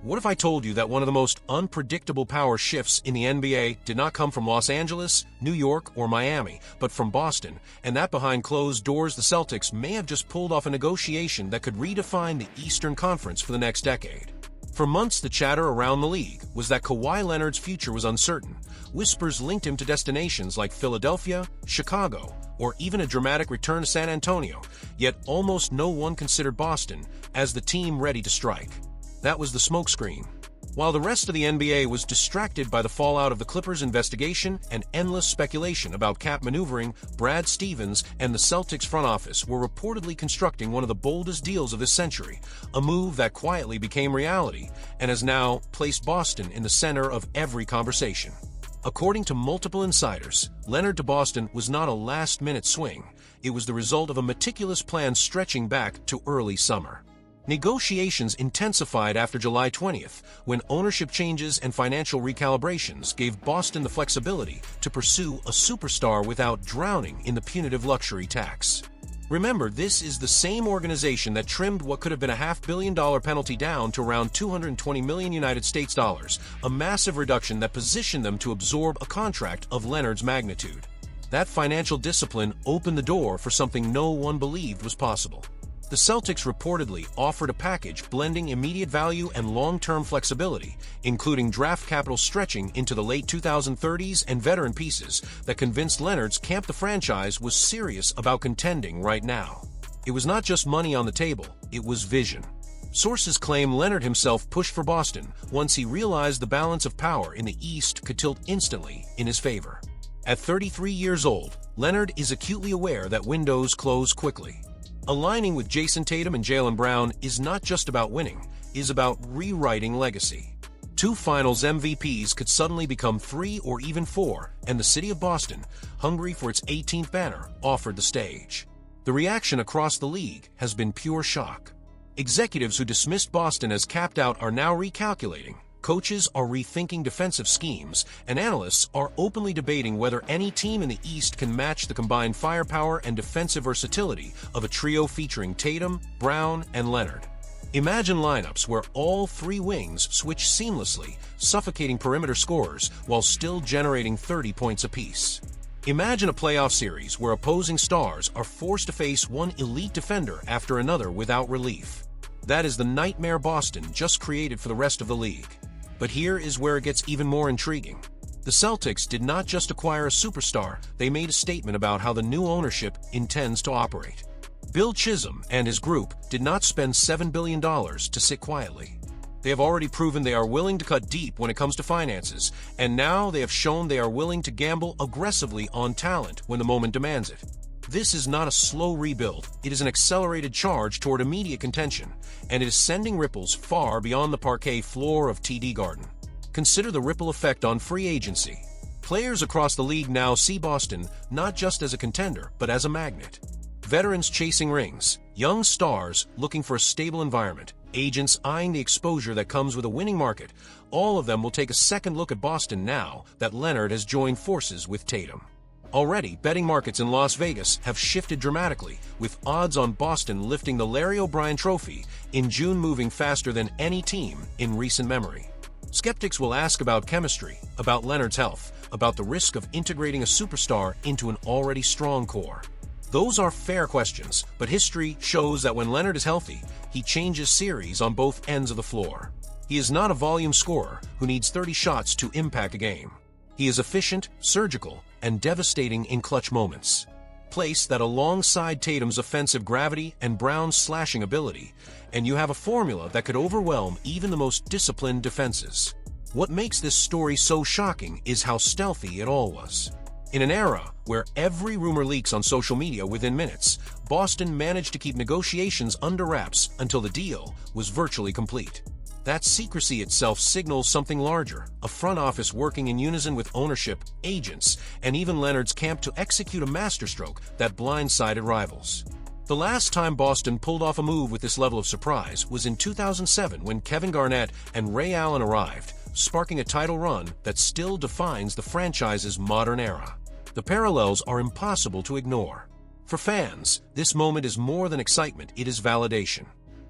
What if I told you that one of the most unpredictable power shifts in the NBA did not come from Los Angeles, New York, or Miami, but from Boston, and that behind closed doors the Celtics may have just pulled off a negotiation that could redefine the Eastern Conference for the next decade? For months, the chatter around the league was that Kawhi Leonard's future was uncertain. Whispers linked him to destinations like Philadelphia, Chicago, or even a dramatic return to San Antonio, yet almost no one considered Boston as the team ready to strike. That was the smokescreen. While the rest of the NBA was distracted by the fallout of the Clippers' investigation and endless speculation about cap maneuvering, Brad Stevens and the Celtics front office were reportedly constructing one of the boldest deals of this century, a move that quietly became reality and has now placed Boston in the center of every conversation. According to multiple insiders, Leonard to Boston was not a last-minute swing. It was the result of a meticulous plan stretching back to early summer. Negotiations intensified after July 20th, when ownership changes and financial recalibrations gave Boston the flexibility to pursue a superstar without drowning in the punitive luxury tax. Remember, this is the same organization that trimmed what could have been a $500 million penalty down to around $220 million United States dollars, a massive reduction that positioned them to absorb a contract of Leonard's magnitude. That financial discipline opened the door for something no one believed was possible. The Celtics reportedly offered a package blending immediate value and long-term flexibility, including draft capital stretching into the late 2030s and veteran pieces that convinced Leonard's camp the franchise was serious about contending right now. It was not just money on the table, it was vision. Sources claim Leonard himself pushed for Boston once he realized the balance of power in the East could tilt instantly in his favor. At 33 years old, Leonard is acutely aware that windows close quickly. Aligning with Jayson Tatum and Jaylen Brown is not just about winning, it is about rewriting legacy. 2 Finals MVPs could suddenly become 3 or even 4, and the city of Boston, hungry for its 18th banner, offered the stage. The reaction across the league has been pure shock. Executives who dismissed Boston as capped out are now recalculating. Coaches are rethinking defensive schemes, and analysts are openly debating whether any team in the East can match the combined firepower and defensive versatility of a trio featuring Tatum, Brown, and Leonard. Imagine lineups where all 3 wings switch seamlessly, suffocating perimeter scorers while still generating 30 points apiece. Imagine a playoff series where opposing stars are forced to face one elite defender after another without relief. That is the nightmare Boston just created for the rest of the league. But here is where it gets even more intriguing. The Celtics did not just acquire a superstar, they made a statement about how the new ownership intends to operate. Bill Chisholm and his group did not spend $7 billion to sit quietly. They have already proven they are willing to cut deep when it comes to finances, and now they have shown they are willing to gamble aggressively on talent when the moment demands it. This is not a slow rebuild, it is an accelerated charge toward immediate contention, and it is sending ripples far beyond the parquet floor of TD Garden. Consider the ripple effect on free agency. Players across the league now see Boston not just as a contender, but as a magnet. Veterans chasing rings, young stars looking for a stable environment, agents eyeing the exposure that comes with a winning market, all of them will take a second look at Boston now that Leonard has joined forces with Tatum. Already, betting markets in Las Vegas have shifted dramatically, with odds on Boston lifting the Larry O'Brien Trophy in June moving faster than any team in recent memory. Skeptics will ask about chemistry, about Leonard's health, about the risk of integrating a superstar into an already strong core. Those are fair questions, but history shows that when Leonard is healthy, he changes series on both ends of the floor. He is not a volume scorer who needs 30 shots to impact a game. He is efficient, surgical, and devastating in clutch moments. Place that alongside Tatum's offensive gravity and Brown's slashing ability, and you have a formula that could overwhelm even the most disciplined defenses. What makes this story so shocking is how stealthy it all was. In an era where every rumor leaks on social media within minutes, Boston managed to keep negotiations under wraps until the deal was virtually complete. That secrecy itself signals something larger, a front office working in unison with ownership, agents, and even Leonard's camp to execute a masterstroke that blindsided rivals. The last time Boston pulled off a move with this level of surprise was in 2007 when Kevin Garnett and Ray Allen arrived, sparking a title run that still defines the franchise's modern era. The parallels are impossible to ignore. For fans, this moment is more than excitement, it is validation.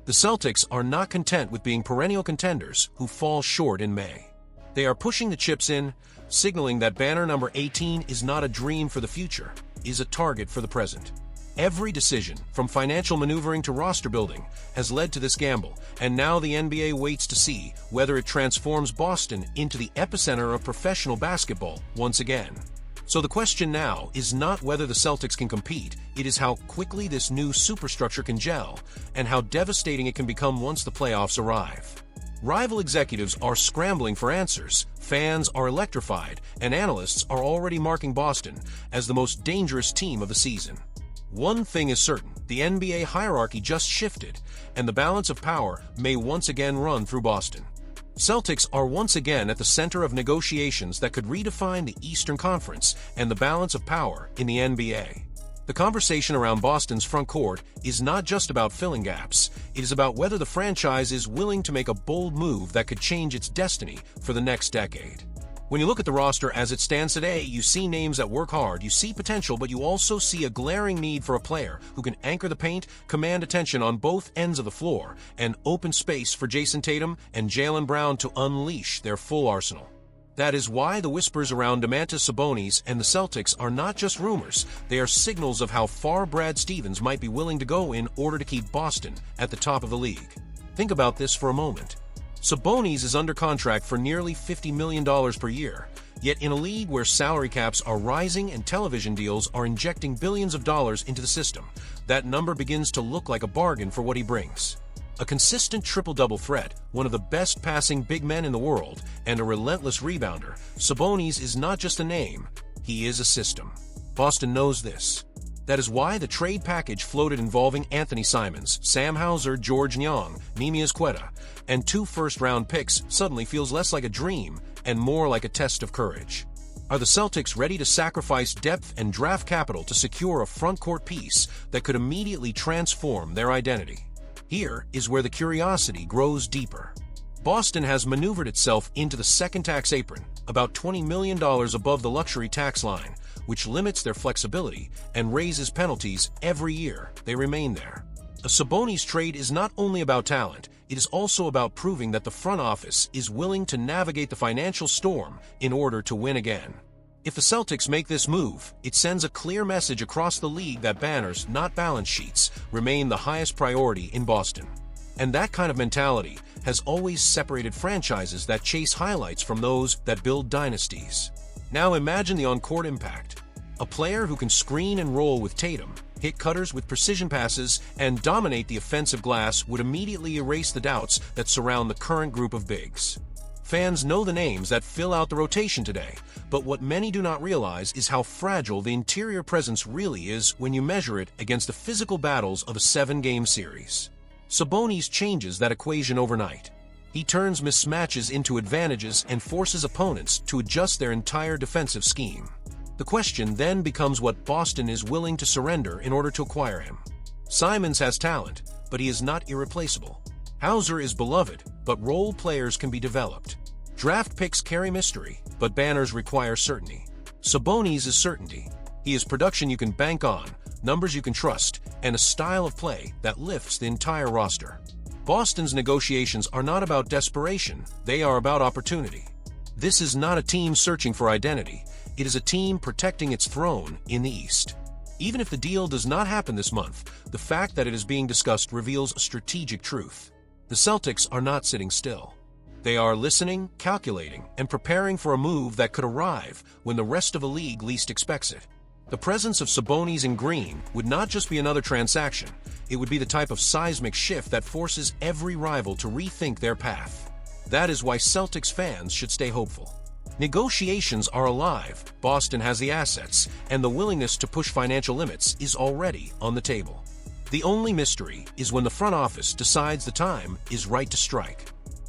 The Celtics are not content with being perennial contenders who fall short in May. They are pushing the chips in, signaling that banner number 18 is not a dream for the future, is a target for the present. Every decision, from financial maneuvering to roster building, has led to this gamble, and now the NBA waits to see whether it transforms Boston into the epicenter of professional basketball once again. So the question now is not whether the Celtics can compete, it is how quickly this new superstructure can gel, and how devastating it can become once the playoffs arrive. Rival executives are scrambling for answers, fans are electrified, and analysts are already marking Boston as the most dangerous team of the season. One thing is certain, the NBA hierarchy just shifted, and the balance of power may once again run through Boston. Celtics are once again at the center of negotiations that could redefine the Eastern Conference and the balance of power in the NBA. The conversation around Boston's front court is not just about filling gaps, it is about whether the franchise is willing to make a bold move that could change its destiny for the next decade. When you look at the roster as it stands today, you see names that work hard, you see potential, but you also see a glaring need for a player who can anchor the paint, command attention on both ends of the floor, and open space for Jayson Tatum and Jaylen Brown to unleash their full arsenal. That is why the whispers around Domantas Sabonis and the Celtics are not just rumors, they are signals of how far Brad Stevens might be willing to go in order to keep Boston at the top of the league. Think about this for a moment. Sabonis is under contract for nearly $50 million per year, yet in a league where salary caps are rising and television deals are injecting billions of dollars into the system, that number begins to look like a bargain for what he brings. A consistent triple-double threat, one of the best passing big men in the world, and a relentless rebounder, Sabonis is not just a name, he is a system. Boston knows this. That is why the trade package floated involving Anthony Simons, Sam Hauser, George Niang, Neemias Queta, and 2 first-round picks suddenly feels less like a dream and more like a test of courage. Are the Celtics ready to sacrifice depth and draft capital to secure a front-court piece that could immediately transform their identity? Here is where the curiosity grows deeper. Boston has maneuvered itself into the second tax apron, about $20 million above the luxury tax line, which limits their flexibility and raises penalties every year they remain there. A Sabonis trade is not only about talent, it is also about proving that the front office is willing to navigate the financial storm in order to win again. If the Celtics make this move, it sends a clear message across the league that banners, not balance sheets, remain the highest priority in Boston. And that kind of mentality has always separated franchises that chase highlights from those that build dynasties. Now imagine the on-court impact. A player who can screen and roll with Tatum, hit cutters with precision passes, and dominate the offensive glass would immediately erase the doubts that surround the current group of bigs. Fans know the names that fill out the rotation today, but what many do not realize is how fragile the interior presence really is when you measure it against the physical battles of a 7-game series. Sabonis changes that equation overnight. He turns mismatches into advantages and forces opponents to adjust their entire defensive scheme. The question then becomes what Boston is willing to surrender in order to acquire him. Simons has talent, but he is not irreplaceable. Hauser is beloved, but role players can be developed. Draft picks carry mystery, but banners require certainty. Sabonis is certainty. He is production you can bank on, numbers you can trust, and a style of play that lifts the entire roster. Boston's negotiations are not about desperation, they are about opportunity. This is not a team searching for identity, it is a team protecting its throne in the East. Even if the deal does not happen this month, the fact that it is being discussed reveals a strategic truth. The Celtics are not sitting still. They are listening, calculating, and preparing for a move that could arrive when the rest of the league least expects it. The presence of Sabonis in green would not just be another transaction, it would be the type of seismic shift that forces every rival to rethink their path. That is why Celtics fans should stay hopeful. Negotiations are alive, Boston has the assets, and the willingness to push financial limits is already on the table. The only mystery is when the front office decides the time is right to strike.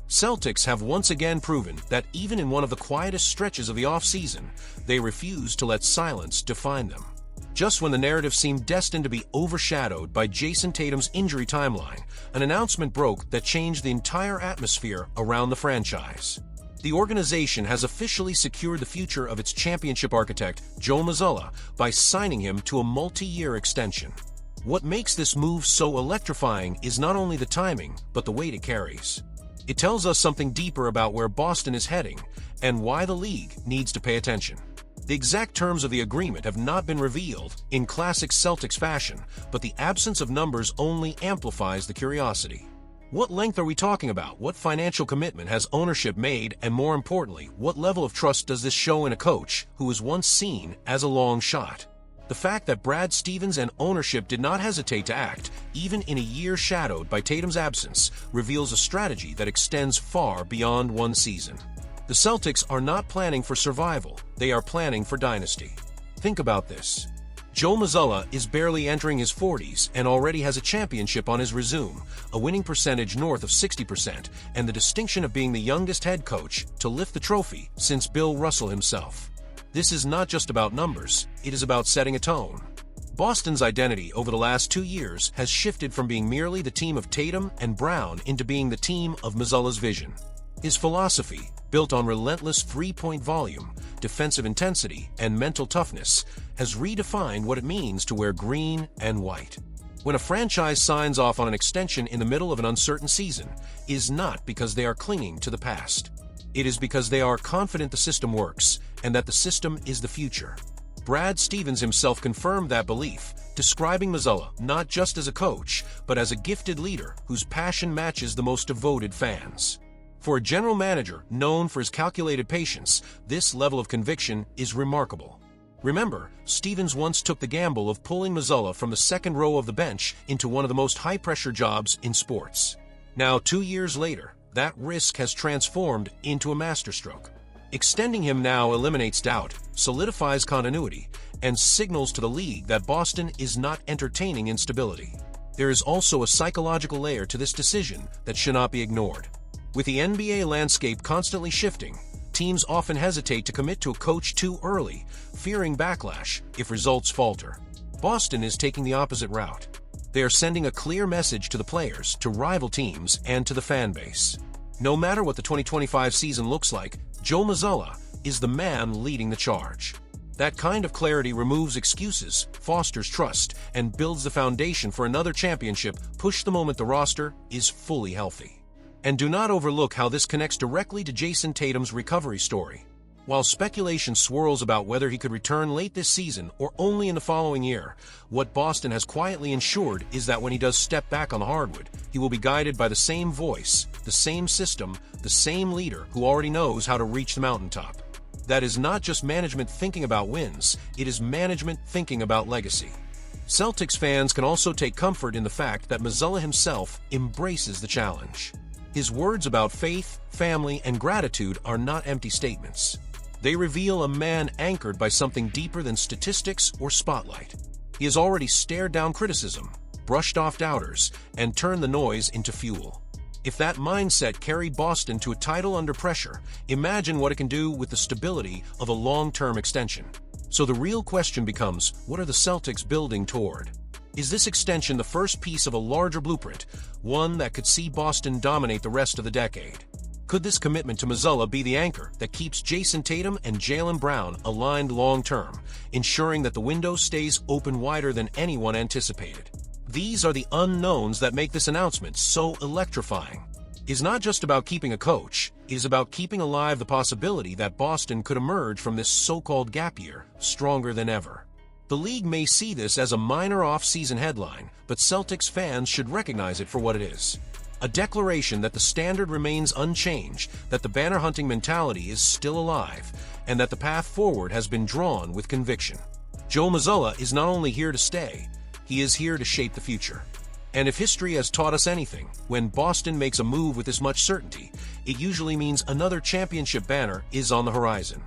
Celtics have once again proven that even in one of the quietest stretches of the offseason, they refuse to let silence define them. Just when the narrative seemed destined to be overshadowed by Jayson Tatum's injury timeline, an announcement broke that changed the entire atmosphere around the franchise. The organization has officially secured the future of its championship architect, Joe Mazzulla, by signing him to a multi-year extension. What makes this move so electrifying is not only the timing, but the weight it carries. It tells us something deeper about where Boston is heading and why the league needs to pay attention. The exact terms of the agreement have not been revealed in classic Celtics fashion, but the absence of numbers only amplifies the curiosity. What length are we talking about? What financial commitment has ownership made? And more importantly, what level of trust does this show in a coach who was once seen as a long shot? The fact that Brad Stevens and ownership did not hesitate to act, even in a year shadowed by Tatum's absence, reveals a strategy that extends far beyond one season. The Celtics are not planning for survival, they are planning for dynasty. Think about this. Joe Mazzulla is barely entering his 40s and already has a championship on his resume, a winning percentage north of 60%, and the distinction of being the youngest head coach to lift the trophy since Bill Russell himself. This is not just about numbers, it is about setting a tone. Boston's identity over the last 2 years has shifted from being merely the team of Tatum and Brown into being the team of Mazzulla's vision. His philosophy, built on relentless three-point volume, defensive intensity, and mental toughness, has redefined what it means to wear green and white. When a franchise signs off on an extension in the middle of an uncertain season, it is not because they are clinging to the past. It is because they are confident the system works, and that the system is the future. Brad Stevens himself confirmed that belief, describing Mazzulla not just as a coach, but as a gifted leader whose passion matches the most devoted fans. For a general manager known for his calculated patience, this level of conviction is remarkable. Remember, Stevens once took the gamble of pulling Mazzulla from the second row of the bench into one of the most high-pressure jobs in sports. Now, 2 years later, that risk has transformed into a masterstroke. Extending him now eliminates doubt, solidifies continuity, and signals to the league that Boston is not entertaining instability. There is also a psychological layer to this decision that should not be ignored. With the NBA landscape constantly shifting, teams often hesitate to commit to a coach too early, fearing backlash if results falter. Boston is taking the opposite route. They are sending a clear message to the players, to rival teams, and to the fan base. No matter what the 2025 season looks like, Joe Mazzulla is the man leading the charge. That kind of clarity removes excuses, fosters trust, and builds the foundation for another championship push the moment the roster is fully healthy. And do not overlook how this connects directly to Jayson Tatum's recovery story. While speculation swirls about whether he could return late this season or only in the following year, what Boston has quietly ensured is that when he does step back on the hardwood, he will be guided by the same voice, the same system, the same leader who already knows how to reach the mountaintop. That is not just management thinking about wins, it is management thinking about legacy. Celtics fans can also take comfort in the fact that Mazzulla himself embraces the challenge. His words about faith, family, and gratitude are not empty statements. They reveal a man anchored by something deeper than statistics or spotlight. He has already stared down criticism, brushed off doubters, and turned the noise into fuel. If that mindset carried Boston to a title under pressure, imagine what it can do with the stability of a long-term extension. So the real question becomes, what are the Celtics building toward? Is this extension the first piece of a larger blueprint, one that could see Boston dominate the rest of the decade? Could this commitment to Mazzulla be the anchor that keeps Jayson Tatum and Jaylen Brown aligned long-term, ensuring that the window stays open wider than anyone anticipated? These are the unknowns that make this announcement so electrifying. It is not just about keeping a coach, it is about keeping alive the possibility that Boston could emerge from this so-called gap year stronger than ever. The league may see this as a minor off-season headline, but Celtics fans should recognize it for what it is. A declaration that the standard remains unchanged, that the banner-hunting mentality is still alive, and that the path forward has been drawn with conviction. Joe Mazzulla is not only here to stay, he is here to shape the future. And if history has taught us anything, when Boston makes a move with this much certainty, it usually means another championship banner is on the horizon.